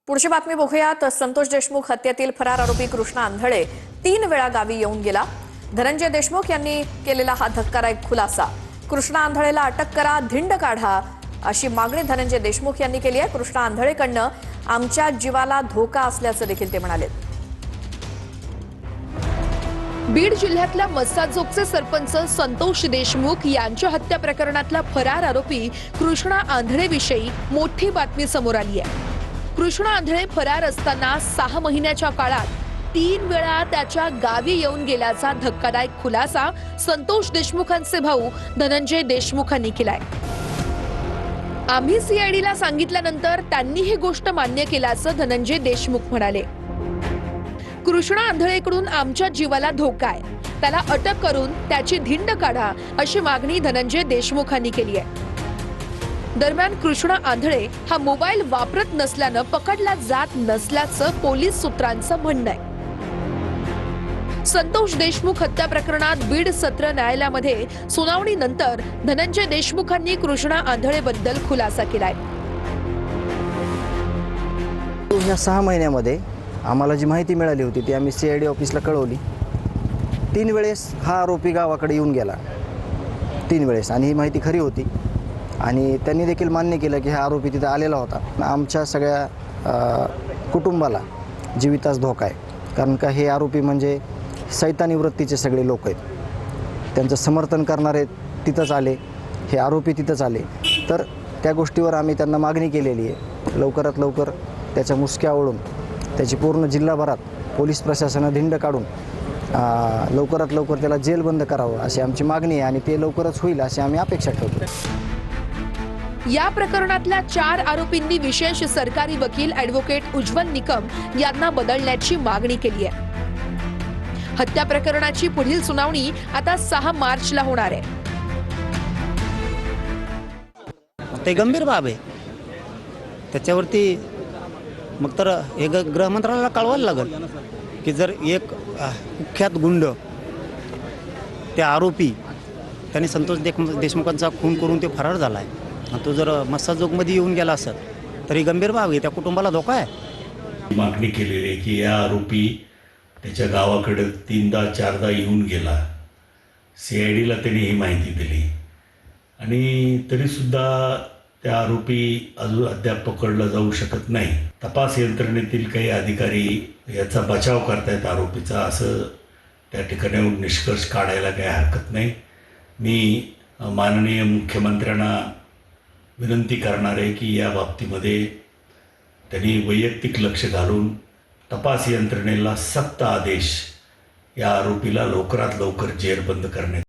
पुढची बातमी बघूयात। संतोष देशमुख हत्येतील फरार आरोपी कृष्णा आंधळे 3 वेळा गावी येऊन गेला। धनंजय देशमुख यांनी केलेला हा धक्कादायक खुलासा। कृष्णा आंधळेला अटक करा, धिंड काढा अशी मागणी धनंजय देशमुख यांनी केली आहे। कृष्णा आंधळेकडनं आमच्या जीवाला धोका असल्याचं देखील ते म्हणाले। बीड जिल्ह्यातल्या मस्साजोगचे सरपंच संतोष देशमुख यांच्या हत्या प्रकरणातला फरार आरोपी कृष्णा आंधळेविषयी मोठी बातमी समोर आली आहे। कृष्णा आंधळे फरार असताना 6 महिन्याच्या काळात 3 वेळा त्याच्या गावी येऊन गेल्याचा धक्कादायक खुलासा संतोष देशमुखांचे भाऊ धनंजय देशमुखांनी केलाय। आम्ही सीआयडीला सांगितल्यानंतर त्यांनी ही गोष्ट मान्य केल्याचं धनंजय देशमुख म्हणाले। कृष्णा आंधळेकडून आमच्या जीवाला धोका आहे, त्याला अटक करून त्याची धिंड काढा अशी मागणी धनंजय देशमुखांनी केली आहे। दरम्यान कृष्णा आंधळे हा मोबाईल वापरत नसल्यानं पकडला जात नसल्याचं पोलीस सूत्रांचं म्हणणं आहे। संतोष देशमुख हत्या प्रकरणात बीड सत्र न्यायालयामध्ये सुनावणीनंतर धनंजय देशमुखांनी कृष्णा आंधळेबद्दल खुलासा केलाय। या 6 महिन्यामध्ये आम्हाला जी माहिती मिळाली होती ती आम्ही सीआयडी ऑफिसला कळवली। 3 वेळेस हा आरोपी गावाकडे येऊन गेला, 3 वेळेस, आणि ही माहिती खरी होती आणि त्यांनी देखील मान्य केलं की हा आरोपी तिथे आलेला होता। आमच्या सगळ्या कुटुंबाला जीवितास धोका आहे, कारण का हे आरोपी म्हणजे सैतानी वृत्तीचे सगळे लोक आहेत। त्यांचं समर्थन करणारे तिथंच आले, हे आरोपी तिथंच आले, तर त्या गोष्टीवर आम्ही त्यांना मागणी केलेली आहे। लवकरात लवकर त्याच्या मुसक्या ओढून त्याची पूर्ण जिल्हाभरात पोलीस प्रशासनानं धिंड काढून लवकरात लवकर त्याला जेलबंद करावं अशी आमची मागणी आहे आणि ते लवकरच होईल अशी आम्ही अपेक्षा ठेवतो। या प्रकरणातल्या 4 आरोपींनी विशेष सरकारी वकील ॲडव्होकेट उज्ज्वल निकम यांना बदलण्याची मागणी केली आहे। हत्या प्रकरणाची पुढील सुनावणी आता 6 मार्चला होणार आहे। ते गंभीर बाब आहे, त्याच्यावरती मग तर हे गृह मंत्रालयाला कळवायला लागेल की जर एक कुख्यात गुंड त्या आरोपी त्यांनी संतोष देशमुखांचा खून करून ते फरार झाला आहे आणि तो जर मस्साजोगमध्ये येऊन गेला असेल तर ही गंभीर बाब आहे, त्या कुटुंबाला धोका आहे। मागणी केलेली आहे की या आरोपी त्याच्या गावाकडे 3दा-4दा येऊन गेला। सीआयडीला त्यांनी ही माहिती दिली आणि तरीसुद्धा त्या आरोपी अजून अद्याप पकडला जाऊ शकत नाही। तपास यंत्रणेतील काही अधिकारी याचा बचाव करतायत आरोपीचा, असं त्या ठिकाणी निष्कर्ष काढायला काही हरकत नाही। मी माननीय मुख्यमंत्र्यांना विनंती करणार आहे की या बाबतीमध्ये त्यांनी वैयक्तिक लक्ष घालून तपास यंत्रणेला सक्त आदेश या आरोपीला लवकरात लवकर जेरबंद करण्यात